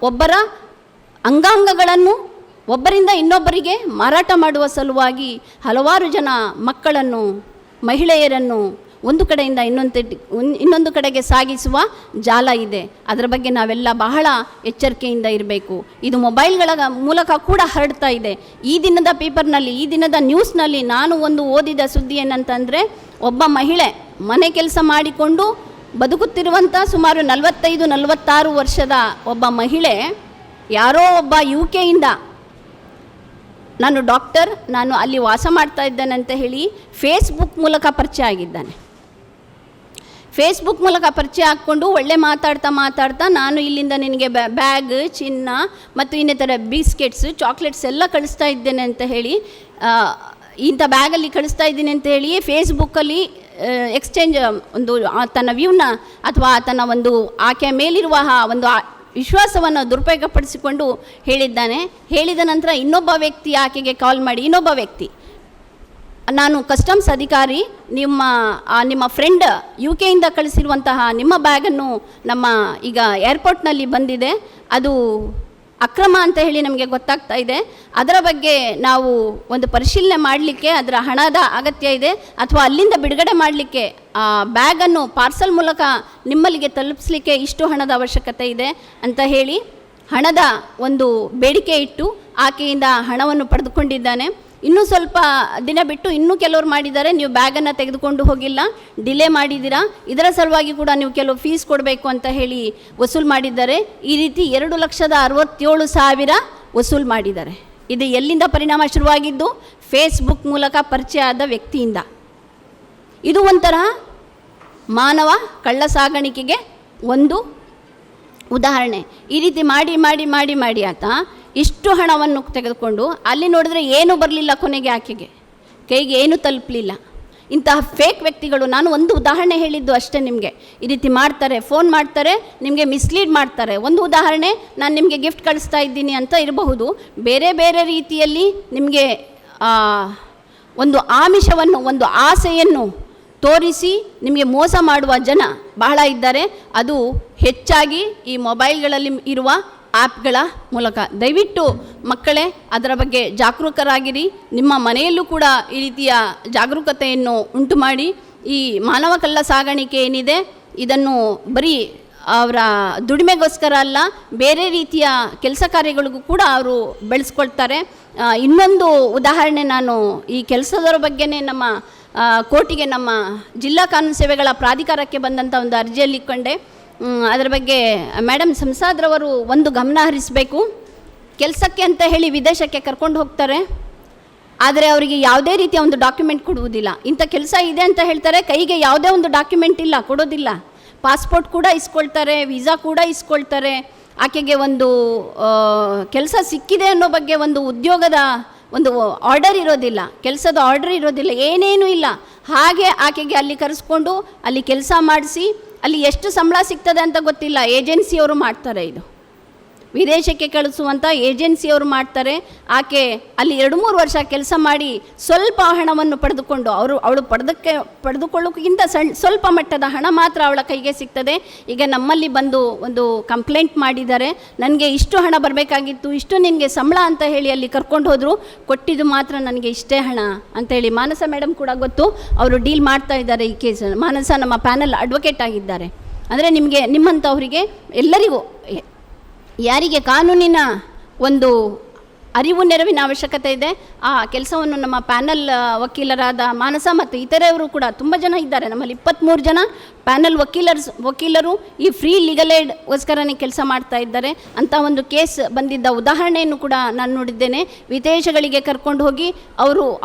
ಒಬ್ಬರ ಅಂಗಾಂಗಗಳನ್ನು ಒಬ್ಬರಿಂದ ಇನ್ನೊಬ್ಬರಿಗೆ ಮಾರಾಟ ಮಾಡುವ ಸಲುವಾಗಿ ಹಲವಾರು ಜನ ಮಕ್ಕಳನ್ನು, ಮಹಿಳೆಯರನ್ನು ಒಂದು ಕಡೆಯಿಂದ ಇನ್ನೊಂದು ಕಡೆಗೆ ಸಾಗಿಸುವ ಜಾಲ ಇದೆ. ಅದರ ಬಗ್ಗೆ ನಾವೆಲ್ಲ ಬಹಳ ಎಚ್ಚರಿಕೆಯಿಂದ ಇರಬೇಕು. ಇದು ಮೊಬೈಲ್ಗಳ ಮೂಲಕ ಕೂಡ ಹರಡ್ತಾ ಇದೆ. ಈ ದಿನದ ಪೇಪರ್ನಲ್ಲಿ, ಈ ದಿನದ ನ್ಯೂಸ್ನಲ್ಲಿ ನಾನು ಒಂದು ಓದಿದ ಸುದ್ದಿ ಏನಂತಂದರೆ, ಒಬ್ಬ ಮಹಿಳೆ ಮನೆ ಕೆಲಸ ಮಾಡಿಕೊಂಡು ಬದುಕುತ್ತಿರುವಂಥ ಸುಮಾರು 45-46 ವರ್ಷದ ಒಬ್ಬ ಮಹಿಳೆ ಯಾರೋ ಒಬ್ಬ UK ಇಂದ ನಾನು ಡಾಕ್ಟರ್, ನಾನು ಅಲ್ಲಿ ವಾಸ ಮಾಡ್ತಾ ಇದ್ದೇನೆ ಅಂತ ಹೇಳಿ ಫೇಸ್ಬುಕ್ ಮೂಲಕ ಪರಿಚಯ ಆಗಿದ್ದಾನೆ. ಫೇಸ್ಬುಕ್ ಮೂಲಕ ಪರಿಚಯ ಹಾಕ್ಕೊಂಡು ಒಳ್ಳೆ ಮಾತಾಡ್ತಾ ನಾನು ಇಲ್ಲಿಂದ ನಿನಗೆ ಬ್ಯಾಗ್, ಚಿನ್ನ ಮತ್ತು ಇನ್ನಿತರ ಬಿಸ್ಕೆಟ್ಸು, ಚಾಕ್ಲೇಟ್ಸ್ ಎಲ್ಲ ಕಳಿಸ್ತಾ ಇದ್ದೇನೆ ಅಂತ ಹೇಳಿ, ಇಂಥ ಬ್ಯಾಗಲ್ಲಿ ಕಳಿಸ್ತಾ ಇದ್ದೀನಿ ಅಂತ ಹೇಳಿ ಫೇಸ್ಬುಕ್ಕಲ್ಲಿ ಎಕ್ಸ್ಚೇಂಜ್ ಒಂದು ತನ್ನ ವ್ಯೂನ ಅಥವಾ ತನ್ನ ಒಂದು ಆಕೆಯ ಮೇಲಿರುವ ಒಂದು ವಿಶ್ವಾಸವನ್ನು ದುರುಪಯೋಗಪಡಿಸಿಕೊಂಡು ಹೇಳಿದ್ದಾನೆ. ಹೇಳಿದ ನಂತರ ಇನ್ನೊಬ್ಬ ವ್ಯಕ್ತಿ ಆಕೆಗೆ ಕಾಲ್ ಮಾಡಿ, ಇನ್ನೊಬ್ಬ ವ್ಯಕ್ತಿ, ನಾನು ಕಸ್ಟಮ್ಸ್ ಅಧಿಕಾರಿ, ನಿಮ್ಮ ಫ್ರೆಂಡ್ UK ಇಂದ ಕಳಿಸಿರುವಂತಹ ನಿಮ್ಮ ಬ್ಯಾಗನ್ನು ನಮ್ಮ ಈಗ ಏರ್ಪೋರ್ಟ್ನಲ್ಲಿ ಬಂದಿದೆ, ಅದು ಅಕ್ರಮ ಅಂತ ಹೇಳಿ ನಮಗೆ ಗೊತ್ತಾಗ್ತಾ ಇದೆ. ಅದರ ಬಗ್ಗೆ ನಾವು ಒಂದು ಪರಿಶೀಲನೆ ಮಾಡಲಿಕ್ಕೆ ಅದರ ಹಣದ ಅಗತ್ಯ ಇದೆ, ಅಥವಾ ಅಲ್ಲಿಂದ ಬಿಡುಗಡೆ ಮಾಡಲಿಕ್ಕೆ ಆ ಬ್ಯಾಗನ್ನು ಪಾರ್ಸಲ್ ಮೂಲಕ ನಿಮ್ಮಲ್ಲಿಗೆ ತಲುಪಿಸಲಿಕ್ಕೆ ಇಷ್ಟು ಹಣದ ಅವಶ್ಯಕತೆ ಇದೆ ಅಂತ ಹೇಳಿ ಹಣದ ಒಂದು ಬೇಡಿಕೆ ಇಟ್ಟು ಆಕೆಯಿಂದ ಹಣವನ್ನು ಪಡೆದುಕೊಂಡಿದ್ದಾನೆ. ಇನ್ನೂ ಸ್ವಲ್ಪ ದಿನ ಬಿಟ್ಟು ಇನ್ನೂ ಕೆಲವರು ಮಾಡಿದ್ದಾರೆ, ನೀವು ಬ್ಯಾಗನ್ನು ತೆಗೆದುಕೊಂಡು ಹೋಗಿಲ್ಲ, ಡಿಲೇ ಮಾಡಿದ್ದೀರಾ, ಇದರ ಸಲುವಾಗಿ ಕೂಡ ನೀವು ಕೆಲವು ಫೀಸ್ ಕೊಡಬೇಕು ಅಂತ ಹೇಳಿ ವಸೂಲು ಮಾಡಿದ್ದಾರೆ. ಈ ರೀತಿ 2,67,000 ವಸೂಲು ಮಾಡಿದ್ದಾರೆ. ಇದು ಎಲ್ಲಿಂದ ಪರಿಣಾಮ ಶುರುವಾಗಿದ್ದು? ಫೇಸ್ಬುಕ್ ಮೂಲಕ ಪರಿಚಯ ಆದ ವ್ಯಕ್ತಿಯಿಂದ. ಇದು ಒಂಥರ ಮಾನವ ಕಳ್ಳ ಸಾಗಾಣಿಕೆಗೆ ಒಂದು ಉದಾಹರಣೆ. ಈ ರೀತಿ ಮಾಡಿ ಆತ ಇಷ್ಟು ಹಣವನ್ನು ತೆಗೆದುಕೊಂಡು ಅಲ್ಲಿ ನೋಡಿದ್ರೆ ಏನೂ ಬರಲಿಲ್ಲ, ಕೊನೆಗೆ ಆಕೆಗೆ ಕೈಗೆ ಏನೂ ತಲುಪಲಿಲ್ಲ. ಇಂತಹ ಫೇಕ್ ವ್ಯಕ್ತಿಗಳು, ನಾನು ಒಂದು ಉದಾಹರಣೆ ಹೇಳಿದ್ದು ಅಷ್ಟೇ ನಿಮಗೆ. ಈ ರೀತಿ ಮಾಡ್ತಾರೆ, ಫೋನ್ ಮಾಡ್ತಾರೆ, ನಿಮಗೆ ಮಿಸ್ಲೀಡ್ ಮಾಡ್ತಾರೆ. ಒಂದು ಉದಾಹರಣೆ, ನಾನು ನಿಮಗೆ ಗಿಫ್ಟ್ ಕಳಿಸ್ತಾ ಇದ್ದೀನಿ ಅಂತ ಇರಬಹುದು, ಬೇರೆ ಬೇರೆ ರೀತಿಯಲ್ಲಿ ನಿಮಗೆ ಒಂದು ಆಮಿಷವನ್ನು, ಒಂದು ಆಸೆಯನ್ನು ತೋರಿಸಿ ನಿಮಗೆ ಮೋಸ ಮಾಡುವ ಜನ ಬಹಳ ಇದ್ದಾರೆ. ಅದು ಹೆಚ್ಚಾಗಿ ಈ ಮೊಬೈಲ್ಗಳಲ್ಲಿ ಇರುವ ಆ್ಯಪ್ಗಳ ಮೂಲಕ. ದಯವಿಟ್ಟು ಮಕ್ಕಳೇ ಅದರ ಬಗ್ಗೆ ಜಾಗರೂಕರಾಗಿರಿ. ನಿಮ್ಮ ಮನೆಯಲ್ಲೂ ಕೂಡ ಈ ರೀತಿಯ ಜಾಗರೂಕತೆಯನ್ನು ಉಂಟು ಮಾಡಿ. ಈ ಮಾನವ ಕಳ್ಳ ಸಾಗಾಣಿಕೆ ಏನಿದೆ, ಇದನ್ನು ಬರೀ ಅವರ ದುಡಿಮೆಗೋಸ್ಕರ ಅಲ್ಲ, ಬೇರೆ ರೀತಿಯ ಕೆಲಸ ಕಾರ್ಯಗಳಿಗೂ ಕೂಡ ಅವರು ಬೆಳೆಸ್ಕೊಳ್ತಾರೆ. ಇನ್ನೊಂದು ಉದಾಹರಣೆ, ನಾನು ಈ ಕೆಲಸದವರ ಬಗ್ಗೆನೇ ನಮ್ಮ ಕೋರ್ಟಿಗೆ, ನಮ್ಮ ಜಿಲ್ಲಾ ಕಾನೂನು ಸೇವೆಗಳ ಪ್ರಾಧಿಕಾರಕ್ಕೆ ಬಂದಂಥ ಒಂದು ಅರ್ಜಿಯಲ್ಲಿ ಇಟ್ಕೊಂಡೆ. ಅದರ ಬಗ್ಗೆ ಮೇಡಮ್ ಸಂಸಾದ್ರವರು ಒಂದು ಗಮನ ಹರಿಸಬೇಕು. ಕೆಲಸಕ್ಕೆ ಅಂತ ಹೇಳಿ ವಿದೇಶಕ್ಕೆ ಕರ್ಕೊಂಡು ಹೋಗ್ತಾರೆ, ಆದರೆ ಅವರಿಗೆ ಯಾವುದೇ ರೀತಿಯ ಒಂದು ಡಾಕ್ಯುಮೆಂಟ್ ಕೊಡುವುದಿಲ್ಲ. ಇಂಥ ಕೆಲಸ ಇದೆ ಅಂತ ಹೇಳ್ತಾರೆ, ಕೈಗೆ ಯಾವುದೇ ಒಂದು ಡಾಕ್ಯುಮೆಂಟ್ ಇಲ್ಲ, ಕೊಡೋದಿಲ್ಲ. ಪಾಸ್ಪೋರ್ಟ್ ಕೂಡ ಇಸ್ಕೊಳ್ತಾರೆ, ವೀಸಾ ಕೂಡ ಇಸ್ಕೊಳ್ತಾರೆ. ಆಕೆಗೆ ಒಂದು ಕೆಲಸ ಸಿಕ್ಕಿದೆ ಅನ್ನೋ ಬಗ್ಗೆ ಒಂದು ಉದ್ಯೋಗದ ಒಂದು ಆರ್ಡರ್ ಇರೋದಿಲ್ಲ, ಕೆಲಸದ ಆರ್ಡರ್ ಇರೋದಿಲ್ಲ, ಏನೇನೂ ಇಲ್ಲ. ಹಾಗೆ ಆಕೆಗೆ ಅಲ್ಲಿ ಕರೆಸ್ಕೊಂಡು ಅಲ್ಲಿ ಕೆಲಸ ಮಾಡಿಸಿ, ಅಲ್ಲಿ ಎಷ್ಟು ಸಂಬಳ ಸಿಗ್ತದೆ ಅಂತ ಗೊತ್ತಿಲ್ಲ, ಏಜೆನ್ಸಿಯವರು ಮಾಡ್ತಾರೆ. ಇದು ವಿದೇಶಕ್ಕೆ ಕಳಿಸುವಂಥ ಏಜೆನ್ಸಿಯವರು ಮಾಡ್ತಾರೆ. ಆಕೆ ಅಲ್ಲಿ 2-3 ವರ್ಷ ಕೆಲಸ ಮಾಡಿ ಸ್ವಲ್ಪ ಹಣವನ್ನು ಪಡೆದುಕೊಂಡು, ಅವಳು ಪಡೆದುಕೊಳ್ಳೋಕ್ಕಿಂತ ಸ್ವಲ್ಪ ಮಟ್ಟದ ಹಣ ಮಾತ್ರ ಅವಳ ಕೈಗೆ ಸಿಗ್ತದೆ. ಈಗ ನಮ್ಮಲ್ಲಿ ಬಂದು ಒಂದು ಕಂಪ್ಲೇಂಟ್ ಮಾಡಿದ್ದಾರೆ, ನನಗೆ ಇಷ್ಟು ಹಣ ಬರಬೇಕಾಗಿತ್ತು, ಇಷ್ಟು ನಿನಗೆ ಸಂಬಳ ಅಂತ ಹೇಳಿ ಅಲ್ಲಿ ಕರ್ಕೊಂಡು ಹೋದರು, ಕೊಟ್ಟಿದ್ದು ಮಾತ್ರ ನನಗೆ ಇಷ್ಟೇ ಹಣ ಅಂತೇಳಿ. ಮಾನಸ ಮೇಡಮ್ ಕೂಡ ಗೊತ್ತು, ಅವರು ಡೀಲ್ ಮಾಡ್ತಾ ಇದ್ದಾರೆ ಈ ಕೇಸ್. ಮಾನಸ ನಮ್ಮ ಪ್ಯಾನಲ್ ಅಡ್ವೊಕೇಟ್ ಆಗಿದ್ದಾರೆ. ಅಂದರೆ ನಿಮ್ಮಂಥವರಿಗೆ ಎಲ್ಲರಿಗೂ, ಯಾರಿಗೆ ಕಾನೂನಿನ ಒಂದು ಅರಿವು ನೆರವಿನ ಅವಶ್ಯಕತೆ ಇದೆ, ಆ ಕೆಲಸವನ್ನು ನಮ್ಮ ಪ್ಯಾನಲ್ ವಕೀಲರಾದ ಮಾನಸ ಮತ್ತು ಇತರೆಯವರು ಕೂಡ ತುಂಬ ಜನ ಇದ್ದಾರೆ. ನಮ್ಮಲ್ಲಿ 23 ಜನ ಪ್ಯಾನಲ್ ವಕೀಲರು ಈ ಫ್ರೀ ಲೀಗಲ್ ಏಡ್ಗೋಸ್ಕರನೇ ಕೆಲಸ ಮಾಡ್ತಾ ಇದ್ದಾರೆ. ಅಂಥ ಒಂದು ಕೇಸ್ ಬಂದಿದ್ದ ಉದಾಹರಣೆಯನ್ನು ಕೂಡ ನಾನು ನೋಡಿದ್ದೇನೆ. ವಿದೇಶಗಳಿಗೆ ಕರ್ಕೊಂಡು ಹೋಗಿ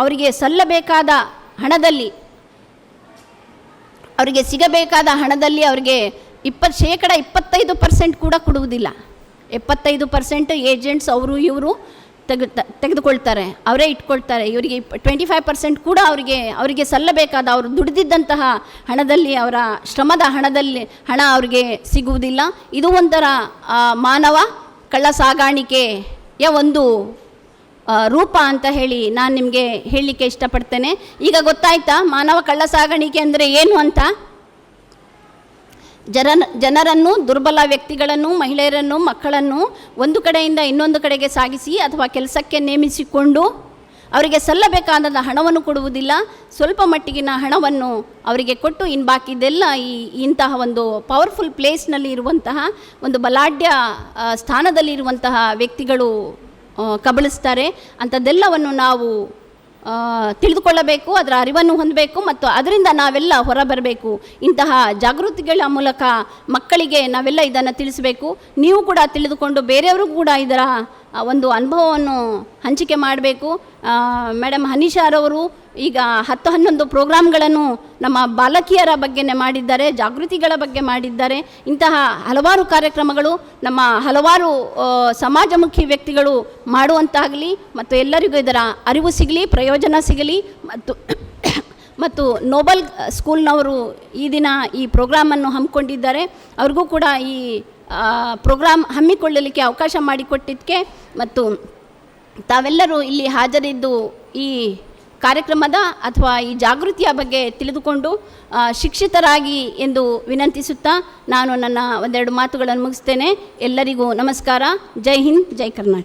ಅವರಿಗೆ ಸಲ್ಲಬೇಕಾದ ಹಣದಲ್ಲಿ, ಅವರಿಗೆ ಸಿಗಬೇಕಾದ ಹಣದಲ್ಲಿ ಅವರಿಗೆ 25% ಕೂಡ ಕೊಡುವುದಿಲ್ಲ. 75% ಏಜೆಂಟ್ಸ್ ಅವರು ಇವರು ತೆಗೆದುಕೊಳ್ತಾರೆ, ಅವರೇ ಇಟ್ಕೊಳ್ತಾರೆ. ಇವರಿಗೆ 25% ಕೂಡ ಅವರಿಗೆ ಸಲ್ಲಬೇಕಾದ, ಅವರು ದುಡಿದಿದ್ದಂತಹ ಹಣದಲ್ಲಿ, ಅವರ ಶ್ರಮದ ಹಣ ಅವರಿಗೆ ಸಿಗುವುದಿಲ್ಲ. ಇದು ಒಂಥರ ಮಾನವ ಕಳ್ಳ ಸಾಗಾಣಿಕೆಯ ಒಂದು ರೂಪ ಅಂತ ಹೇಳಿ ನಾನು ನಿಮಗೆ ಹೇಳಲಿಕ್ಕೆ ಇಷ್ಟಪಡ್ತೇನೆ. ಈಗ ಗೊತ್ತಾಯ್ತಾ ಮಾನವ ಕಳ್ಳ ಸಾಗಾಣಿಕೆ ಅಂದರೆ ಏನು ಅಂತ? ಜನರನ್ನು, ದುರ್ಬಲ ವ್ಯಕ್ತಿಗಳನ್ನು, ಮಹಿಳೆಯರನ್ನು, ಮಕ್ಕಳನ್ನು ಒಂದು ಕಡೆಯಿಂದ ಇನ್ನೊಂದು ಕಡೆಗೆ ಸಾಗಿಸಿ ಅಥವಾ ಕೆಲಸಕ್ಕೆ ನೇಮಿಸಿಕೊಂಡು ಅವರಿಗೆ ಸಲ್ಲಬೇಕಾದ ಹಣವನ್ನು ಕೊಡುವುದಿಲ್ಲ, ಸ್ವಲ್ಪ ಮಟ್ಟಿಗಿನ ಹಣವನ್ನು ಅವರಿಗೆ ಕೊಟ್ಟು ಇನ್ನು ಬಾಕಿದೆಲ್ಲ ಇಂತಹ ಒಂದು ಪವರ್ಫುಲ್ ಪ್ಲೇಸ್ನಲ್ಲಿ ಇರುವಂತಹ ಒಂದು ಬಲಾಢ್ಯ ಸ್ಥಾನದಲ್ಲಿರುವಂತಹ ವ್ಯಕ್ತಿಗಳು ಕಬಳಿಸ್ತಾರೆ. ಅಂಥದ್ದೆಲ್ಲವನ್ನು ನಾವು ತಿಳಿದುಕೊಳ್ಳಬೇಕು, ಅದರ ಅರಿವನ್ನು ಹೊಂದಬೇಕು ಮತ್ತು ಅದರಿಂದ ನಾವೆಲ್ಲ ಹೊರಬರಬೇಕು. ಇಂತಹ ಜಾಗೃತಿಗಳ ಮೂಲಕ ಮಕ್ಕಳಿಗೆ ನಾವೆಲ್ಲ ಇದನ್ನು ತಿಳಿಸಬೇಕು. ನೀವು ಕೂಡ ತಿಳಿದುಕೊಂಡು ಬೇರೆಯವರು ಕೂಡ ಇದರ ಒಂದು ಅನುಭವವನ್ನು ಹಂಚಿಕೆ ಮಾಡಬೇಕು. ಮೇಡಮ್ ಹನೀಶಾರವರು ಈಗ 10-11 ಪ್ರೋಗ್ರಾಮ್ಗಳನ್ನು ನಮ್ಮ ಬಾಲಕಿಯರ ಬಗ್ಗೆನೇ ಮಾಡಿದ್ದಾರೆ, ಜಾಗೃತಿಗಳ ಬಗ್ಗೆ ಮಾಡಿದ್ದಾರೆ. ಇಂತಹ ಹಲವಾರು ಕಾರ್ಯಕ್ರಮಗಳು ನಮ್ಮ ಹಲವಾರು ಸಮಾಜಮುಖಿ ವ್ಯಕ್ತಿಗಳು ಮಾಡುವಂತಾಗಲಿ ಮತ್ತು ಎಲ್ಲರಿಗೂ ಇದರ ಅರಿವು ಸಿಗಲಿ, ಪ್ರಯೋಜನ ಸಿಗಲಿ. ಮತ್ತು ನೋಬಲ್ ಸ್ಕೂಲ್ನವರು ಈ ದಿನ ಈ ಪ್ರೋಗ್ರಾಮನ್ನು ಹಮ್ಮಿಕೊಂಡಿದ್ದಾರೆ. ಅವ್ರಿಗೂ ಕೂಡ ಈ ಪ್ರೋಗ್ರಾಮ್ ಹಮ್ಮಿಕೊಳ್ಳಲಿಕ್ಕೆ ಅವಕಾಶ ಮಾಡಿಕೊಟ್ಟಿದ್ದಕ್ಕೆ ಮತ್ತು ತಾವೆಲ್ಲರೂ ಇಲ್ಲಿ ಹಾಜರಿದ್ದು ಈ ಕಾರ್ಯಕ್ರಮದ ಅಥವಾ ಈ ಜಾಗೃತಿಯ ಬಗ್ಗೆ ತಿಳಿದುಕೊಂಡು ಶಿಕ್ಷಿತರಾಗಿ ಎಂದು ವಿನಂತಿಸುತ್ತಾ ನಾನು ನನ್ನ ಒಂದೆರಡು ಮಾತುಗಳನ್ನು ಮುಗಿಸ್ತೇನೆ. ಎಲ್ಲರಿಗೂ ನಮಸ್ಕಾರ. ಜೈ ಹಿಂದ್, ಜೈ ಕರ್ನಾಟಕ.